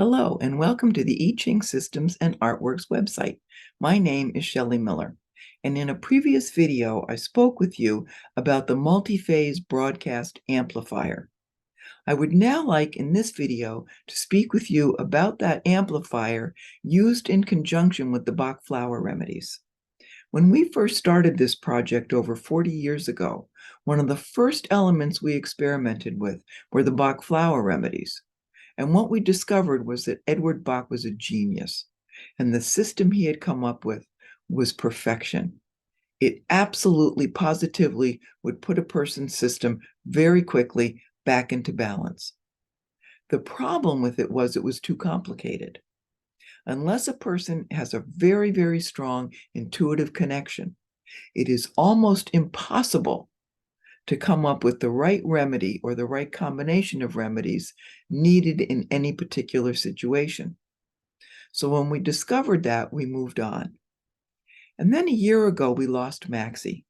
Hello, and welcome to the I Ching Systems and Artworks website. My name is Shelley Miller, and in a previous video, I spoke with you about the multi-phase broadcast amplifier. I would now like in this video to speak with you about that amplifier used in conjunction with the Bach flower remedies. When we first started this project over 40 years ago, one of the first elements we experimented with were the Bach flower remedies. And what we discovered was that Edward Bach was a genius, and the system he had come up with was perfection. It absolutely, positively would put a person's system very quickly back into balance. The problem with it was too complicated. Unless a person has a very, very strong intuitive connection, it is almost impossible to come up with the right remedy or the right combination of remedies needed in any particular situation. So when we discovered that, we moved on. And then a year ago, we lost Maxie.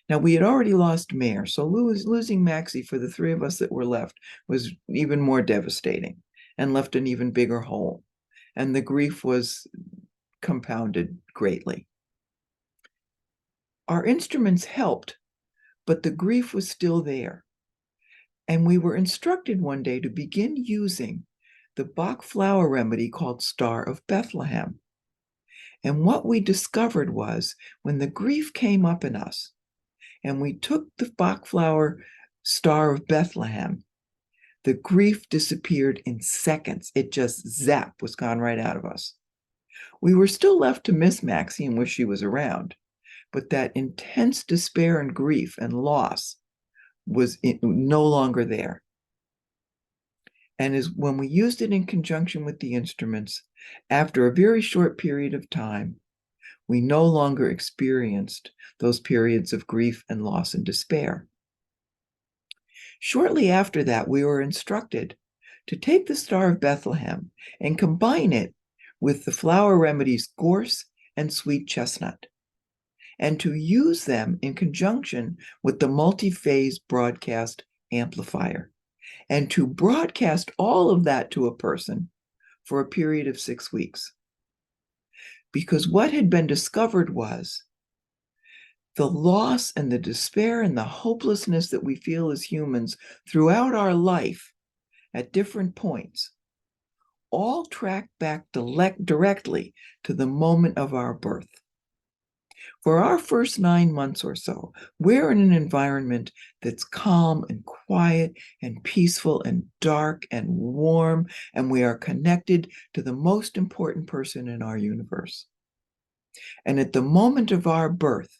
Now, we had already lost Mare, so losing Maxie for the three of us that were left was even more devastating and left an even bigger hole. And the grief was compounded greatly. Our instruments helped, but the grief was still there. And we were instructed one day to begin using the Bach flower remedy called Star of Bethlehem. And what we discovered was when the grief came up in us and we took the Bach flower Star of Bethlehem, the grief disappeared in seconds. It just was gone right out of us. We were still left to miss Maxie and wish she was around, but that intense despair and grief and loss was no longer there. And when we used it in conjunction with the instruments, after a very short period of time, we no longer experienced those periods of grief and loss and despair. Shortly after that, we were instructed to take the Star of Bethlehem and combine it with the flower remedies gorse and sweet chestnut, and to use them in conjunction with the multi-phase broadcast amplifier, and to broadcast all of that to a person for a period of 6 weeks. Because what had been discovered was the loss and the despair and the hopelessness that we feel as humans throughout our life at different points all track back directly to the moment of our birth. For our first 9 months or so, we're in an environment that's calm and quiet and peaceful and dark and warm, and we are connected to the most important person in our universe. And at the moment of our birth,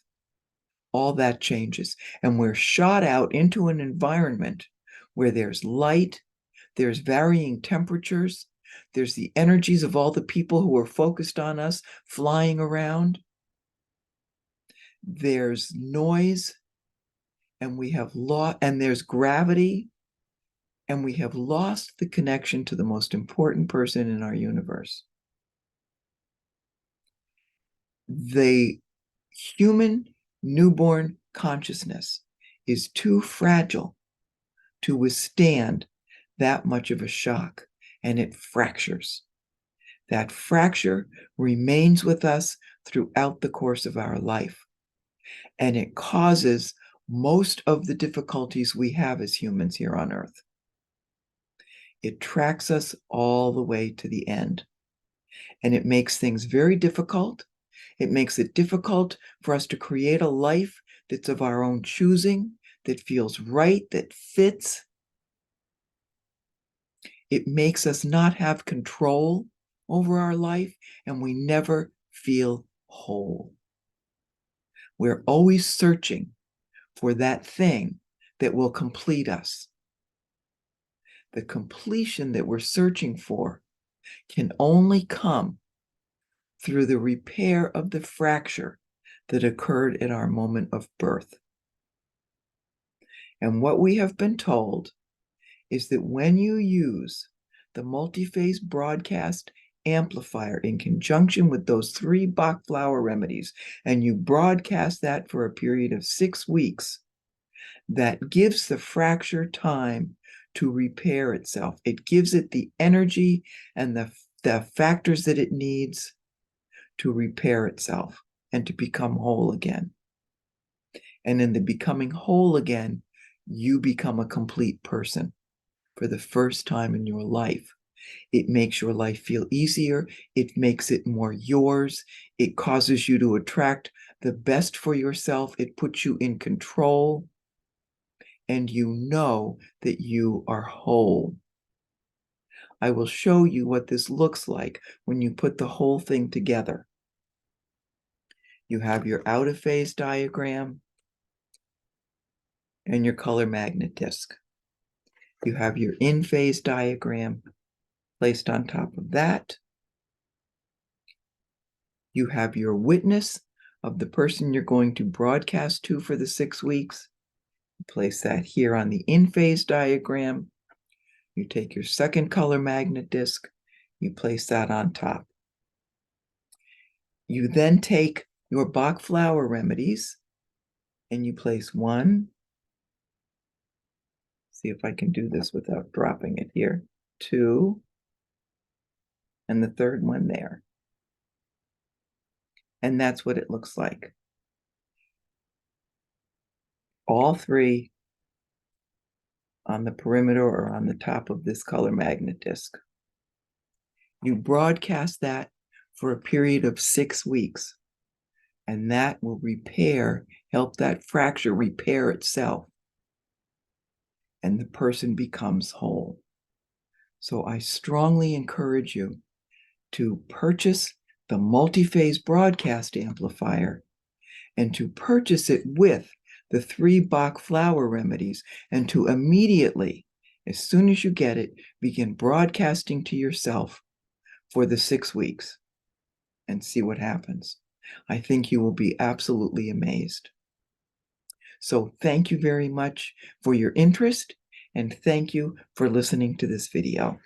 all that changes, and we're shot out into an environment where there's light, there's varying temperatures, there's the energies of all the people who are focused on us flying around. There's noise, and there's gravity, and we have lost the connection to the most important person in our universe. The human newborn consciousness is too fragile to withstand that much of a shock, and it fractures. That fracture remains with us throughout the course of our life, and it causes most of the difficulties we have as humans here on Earth. It tracks us all the way to the end, and it makes things very difficult. It makes it difficult for us to create a life that's of our own choosing, that feels right, that fits. It makes us not have control over our life, and we never feel whole. We're always searching for that thing that will complete us. The completion that we're searching for can only come through the repair of the fracture that occurred at our moment of birth. And what we have been told is that when you use the multi-phase broadcast amplifier in conjunction with those 3 Bach flower remedies, and you broadcast that for a period of 6 weeks, that gives the fracture time to repair itself. It gives it the energy and the factors that it needs to repair itself and to become whole again. And in the becoming whole again, you become a complete person for the first time in your life. It makes your life feel easier. It makes it more yours. It causes you to attract the best for yourself. It puts you in control. And you know that you are whole. I will show you what this looks like when you put the whole thing together. You have your out of phase diagram and your color magnet disc. You have your in phase diagram placed on top of that. You have your witness of the person you're going to broadcast to for the 6 weeks. Place that here on the in phase diagram. You take your second color magnet disc, you place that on top. You then take your Bach flower remedies and you place one. See if I can do this without dropping it here. 2, and the third one there. And that's what it looks like. All 3 on the perimeter or on the top of this color magnet disc. You broadcast that for a period of 6 weeks, and that will help that fracture repair itself, and the person becomes whole. So I strongly encourage you to purchase the Multi-Phase Broadcast Amplifier and to purchase it with the 3 Bach flower remedies, and to immediately, as soon as you get it, begin broadcasting to yourself for the 6 weeks and see what happens. I think you will be absolutely amazed. So thank you very much for your interest, and thank you for listening to this video.